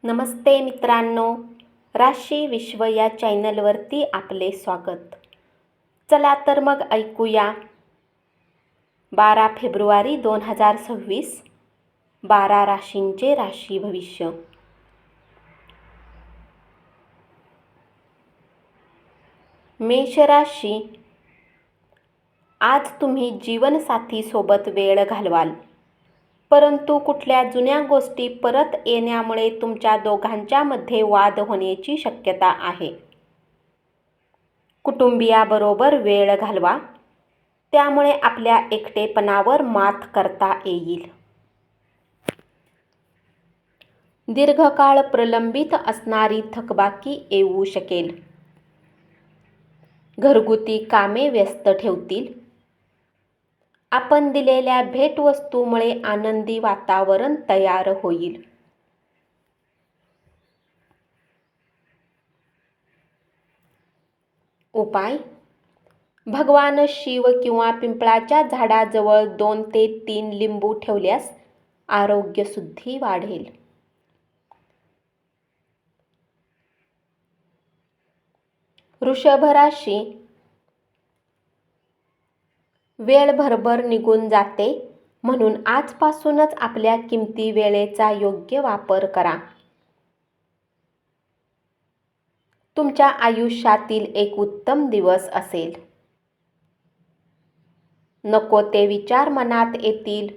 नमस्ते मित्रांनो, राशी विश्व या चॅनलवरती आपले स्वागत. चला तर मग ऐकूया 12 फेब्रुवारी 2026 12 राशींचे राशी भविष्य. मेष राशी, आज तुम्ही जीवनसाथी सोबत वेळ घालवाल, परंतु कुठल्या जुन्या गोष्टी परत येण्यामुळे तुमच्या दोघांच्या मध्ये वाद होण्याची शक्यता आहे. कुटुंबियाबरोबर वेळ घालवा, त्यामुळे आपल्या एकटेपणावर मात करता येईल. दीर्घकाळ प्रलंबित असणारी थकबाकी येऊ शकेल. घरगुती कामे व्यस्त ठेवतील. आपण दिलेल्या भेटवस्तूमुळे आनंदी वातावरण तयार होईल. उपाय: भगवान शिव किंवा पिंपळाच्या झाडाजवळ 2 ते 3 लिंबू ठेवल्यास आरोग्यशुद्धी वाढेल. वृषभ राशी, वेळ भरभर निघून जाते, म्हणून आजपासूनच आपल्या किमती वेळेचा योग्य वापर करा. तुमच्या आयुष्यातील एक उत्तम दिवस असेल. नको ते विचार मनात येतील.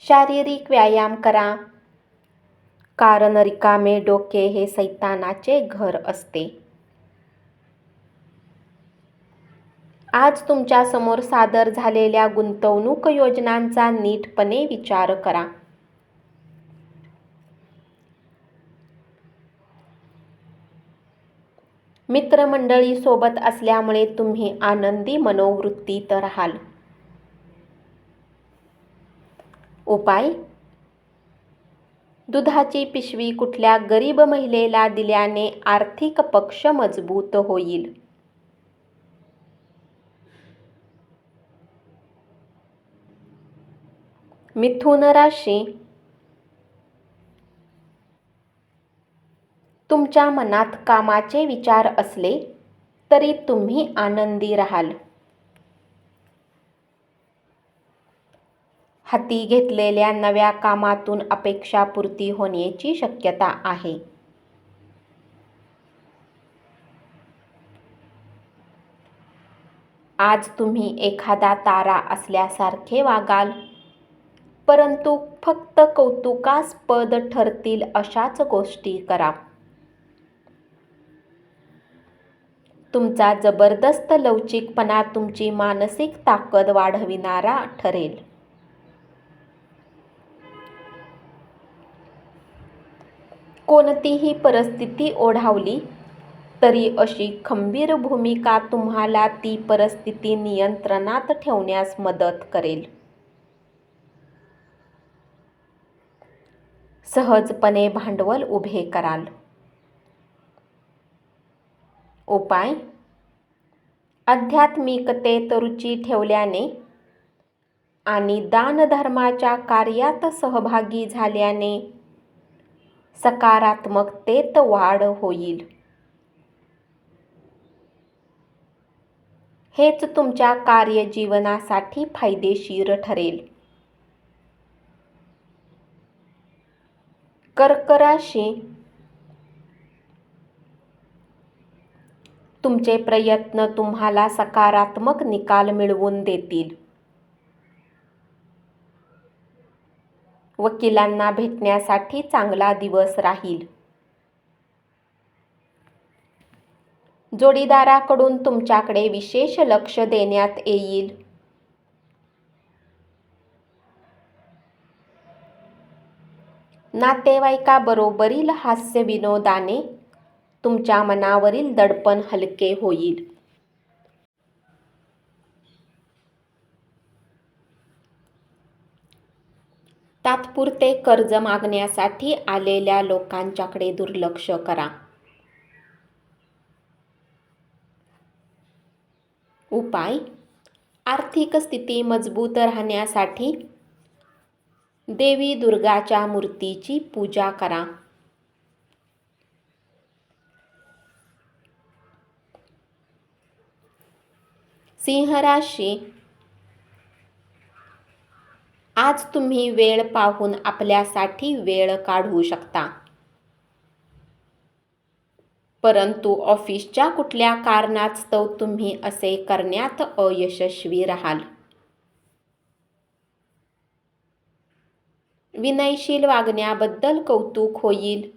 शारीरिक व्यायाम करा, कारण रिकामे डोके हे सैतानाचे घर असते. आज तुमच्या समोर सादर झालेल्या गुंतवणूक योजनांचा नीटपणे विचार करा. मित्रमंडळी सोबत असल्यामुळे तुम्ही आनंदी मनोवृत्तीत राहाल. उपाय: दुधाची पिशवी कुठल्या गरीब महिलेला दिल्याने आर्थिक पक्ष मजबूत होईल. मिथुन राशी, तुमच्या मनात कामाचे विचार असले तरी तुम्ही आनंदी राहाल. हाती घेतलेल्या नव्या कामातून अपेक्षापूर्ती होण्याची शक्यता आहे. आज तुम्ही एखादा तारा असल्यासारखे वागाल, परंतु फक्त कौतुकास्पद ठरतील अशाच गोष्टी करा. तुमचा जबरदस्त लवचिकपणा तुमची मानसिक ताकद वाढविणारा ठरेल. कोणतीही परिस्थिती ओढावली तरी अशी खंबीर भूमिका तुम्हाला ती परिस्थिती नियंत्रणात ठेवण्यास मदत करेल. सहजपणे भांडवल उभे कराल. उपाय: आध्यात्मिकतेत रुची ठेवल्याने आणि दानधर्माच्या कार्यात सहभागी झाल्याने सकारात्मकतेत वाढ होईल. हेच तुमच्या कार्यजीवनासाठी फायदेशीर ठरेल. कर्क राशी, तुमचे प्रयत्न तुम्हाला सकारात्मक निकाल मिळवून देतील. वकिलांना भेटण्यासाठी चांगला दिवस राहील. जोडीदाराकडून तुमच्याकडे विशेष लक्ष देण्यात येईल. नातेवाईकाबरोबरील हास्यविनोदाने तुमच्या मनावरील दडपण हलके होईल. तात्पुरते कर्ज मागण्यासाठी आलेल्या लोकांच्याकडे दुर्लक्ष करा. उपाय: आर्थिक स्थिती मजबूत राहण्यासाठी देवी दुर्गाच्या मूर्तीची पूजा करा. सिंह राशी, आज तुम्ही वेळ पाहून आपल्यासाठी वेळ काढू शकता. परंतु ऑफिसच्या कुठल्या कारणास्तव तुम्ही असे करण्यात अयशस्वी राहाल. विनयशील वागण्याबद्दल कौतुक होईल.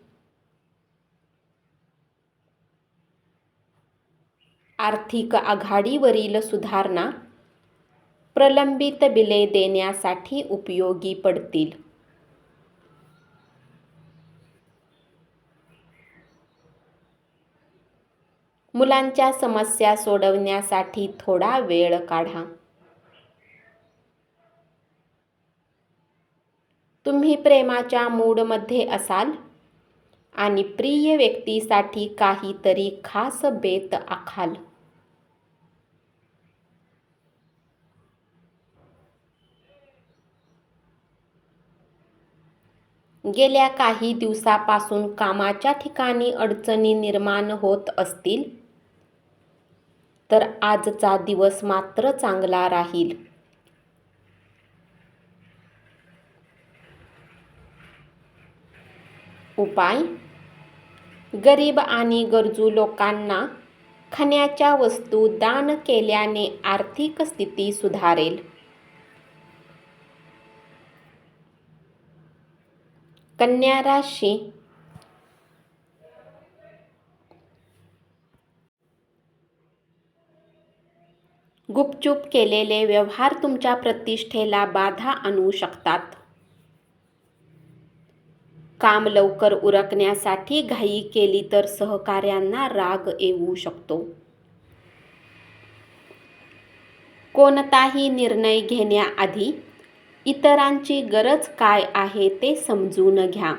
आर्थिक आघाडीवरील सुधारणा प्रलंबित बिले देण्यासाठी उपयोगी पडतील. मुलांच्या समस्या सोडवण्यासाठी थोडा वेळ काढा. तुम्ही प्रेमाच्या मूडमध्ये असाल आणि प्रिय व्यक्तीसाठी काहीतरी खास बेत आखाल. गेल्या काही दिवसापासून कामाच्या ठिकाणी अडचणी निर्माण होत असतील तर आजचा दिवस मात्र चांगला राहील. उपाय: गरीब आणि गरजू लोकांना खाण्याच्या वस्तू दान केल्याने आर्थिक स्थिती सुधारेल. कन्या राशी, गुपचूप केलेले व्यवहार तुमच्या प्रतिष्ठेला बाधा आणू शकतात. काम लवकर उरकण्यासाठी घाई केली तर सहकाऱ्यांना राग येऊ शकतो. कोणताही निर्णय घेण्याआधी इतरांची गरज काय आहे ते समजून घ्या.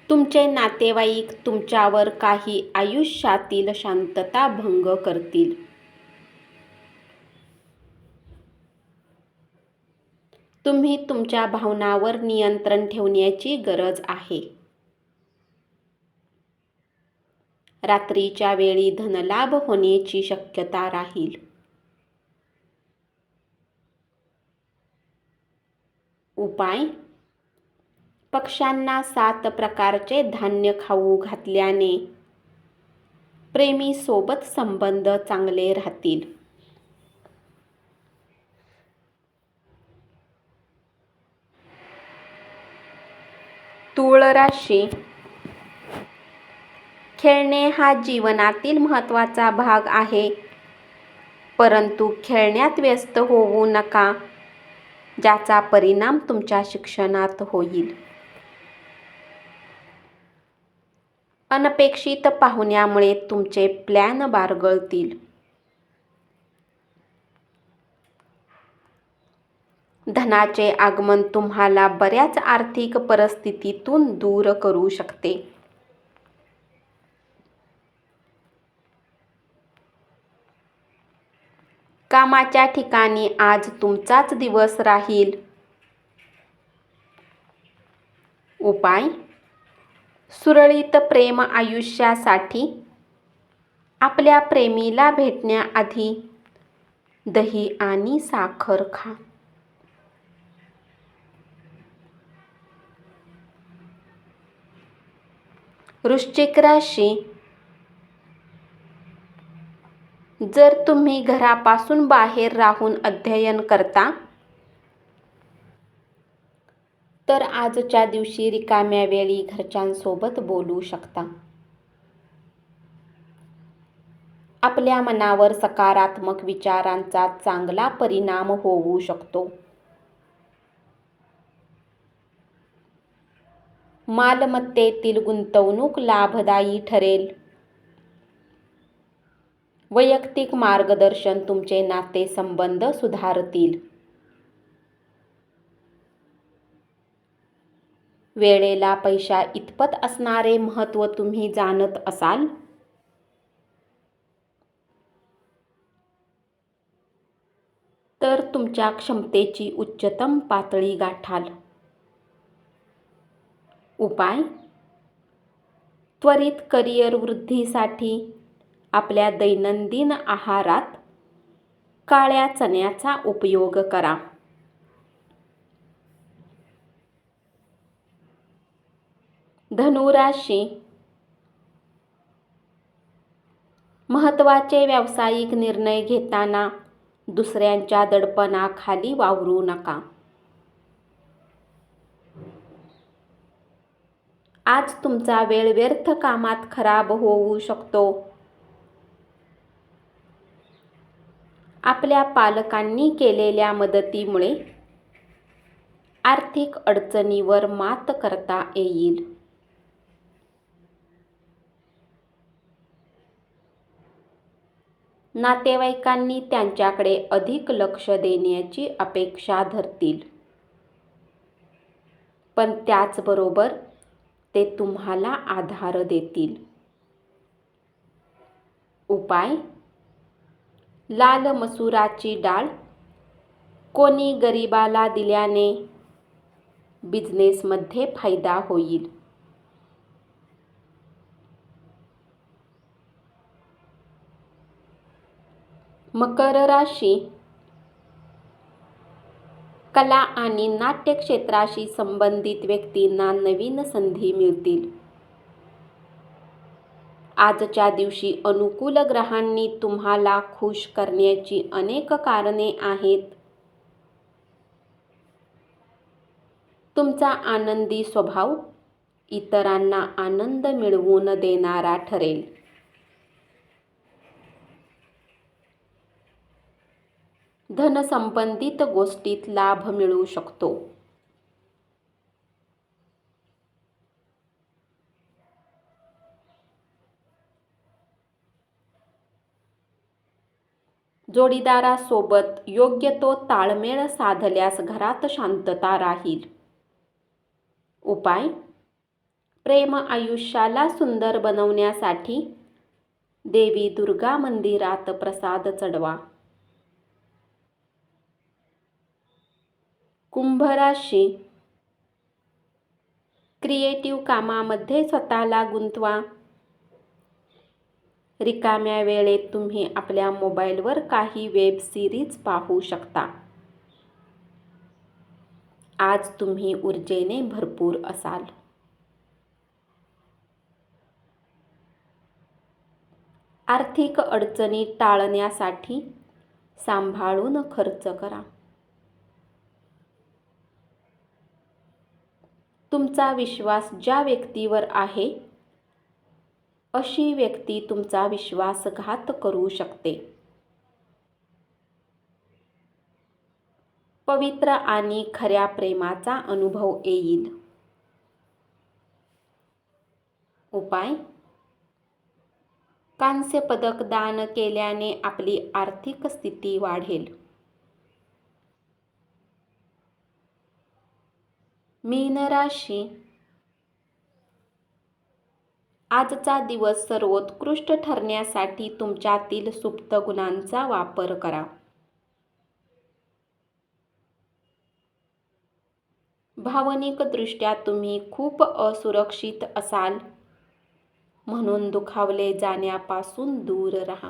तुमचे नातेवाईक तुमच्यावर काही आयुष्यातील शांतता भंग करतील. तुम्ही तुमच्या भावनांवर नियंत्रण ठेवण्याची गरज आहे. रात्रीच्या वेळी धनलाभ होण्याची शक्यता राहील. उपाय: पक्ष्यांना 7 प्रकारचे धान्य खाऊ घातल्याने प्रेमी सोबत संबंध चांगले राहतील. तूळ राशी, खेळणे हा जीवनातील महत्त्वाचा भाग आहे, परंतु खेळण्यात व्यस्त होऊ नका, ज्याचा परिणाम तुमच्या शिक्षणात होईल. अनपेक्षित पाहुण्यामुळे तुमचे प्लॅन बारगळतील. धनाचे आगमन तुम्हाला बऱ्याच आर्थिक परिस्थितीतून दूर करू शकते. कामाच्या ठिकाणी आज तुमचाच दिवस राहील. उपाय: सुरळीत प्रेम आयुष्यासाठी आपल्या प्रेमीला भेटण्याआधी दही आणि साखर खा. वृश्चिक राशी, जर तुम्ही घरापासून बाहेर राहून अध्ययन करता तर आजच्या दिवशी रिकाम्या वेळी घरच्यांसोबत बोलू शकता. आपल्या मनावर सकारात्मक विचारांचा चांगला परिणाम होऊ शकतो. मालमत्तेतील गुंतवणूक लाभदायी ठरेल. वैयक्तिक मार्गदर्शन तुमचे नातेसंबंध सुधारतील. वेळेला पैशा इतपत असणारे महत्त्व तुम्ही जाणत असाल. तर तुमच्या क्षमतेची उच्चतम पातळी गाठाल. उपाय: त्वरित करिअर वृद्धीसाठी आपल्या दैनंदिन आहारात काळ्या चण्याचा उपयोग करा. धनु राशी: महत्त्वाचे व्यावसायिक निर्णय घेताना दुसऱ्यांच्या दडपणाखाली वावरू नका. आज तुमचा वेळ व्यर्थ कामात खराब होऊ शकतो. आपल्या पालकांनी केलेल्या मदतीमुळे आर्थिक अडचणीवर मात करता येईल. नातेवाईकांनी त्यांच्याकडे अधिक लक्ष देण्याची अपेक्षा धरतील, पण त्याचबरोबर ते तुम्हाला आधार देतील. उपाय: लाल मसुराची डाळ कोणी गरिबाला दिल्याने बिझनेसमध्ये फायदा होईल. मकर राशी: कला आणि नाट्य क्षेत्राशी संबंधित व्यक्तींना नवीन संधी मिळतील. आजच्या दिवशी अनुकूल ग्रहांनी तुम्हाला खुश करण्याची अनेक कारणे आहेत. तुमचा आनंदी स्वभाव इतरांना आनंद मिळवून देणारा ठरेल. धन संबंधित गोष्टीत लाभ मिळू शकतो. जोडीदारासोबत योग्य तो ताळमेळ साधल्यास घरात शांतता राहील. उपाय: प्रेम आयुष्याला सुंदर बनवण्यासाठी देवी दुर्गा मंदिरात प्रसाद चढवा. कुंभ राशी: क्रिएटिव्ह कामामध्ये स्वतःला गुंतवा. रिकाम्या वेळेत तुम्ही आपल्या मोबाईलवर काही वेब सिरीज पाहू शकता. आज तुम्ही ऊर्जेने भरपूर असाल. आर्थिक अडचणी टाळण्यासाठी सांभाळून खर्च करा. तुमचा विश्वास ज्या व्यक्तीवर आहे अशी व्यक्ती तुमचा विश्वासघात करू शकते. पवित्र आणि खऱ्या प्रेमाचा अनुभव येईल. उपाय: कांस्य पदक दान केल्याने आपली आर्थिक स्थिती वाढेल. मीन राशी: आजचा दिवस सर्वोत्कृष्ट ठरण्यासाठी तुमच्यातील सुप्त गुणांचा वापर करा. भावनिकदृष्ट्या तुम्ही खूप असुरक्षित असाल, म्हणून दुखावले जाण्यापासून दूर राहा.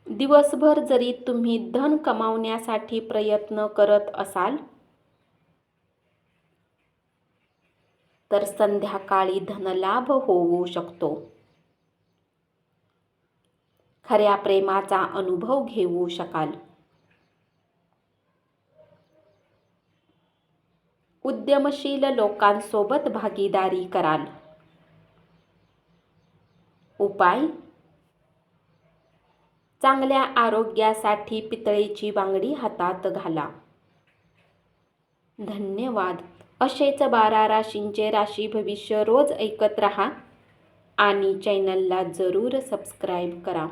दिवसभर जरी तुम्ही धन कमावण्यासाठी प्रयत्न करत असाल तर संध्याकाळी धनलाभ होऊ शकतो. खऱ्या प्रेमाचा अनुभव घेऊ शकाल. उद्यमशील लोकांसोबत भागीदारी कराल. उपाय: चांगल्या आरोग्यासाठी पितळेची बांगडी हातात घाला. धन्यवाद. असेच 12 राशींचे राशी भविष्य रोज ऐकत रहा आणि चॅनलला जरूर सबस्क्राईब करा.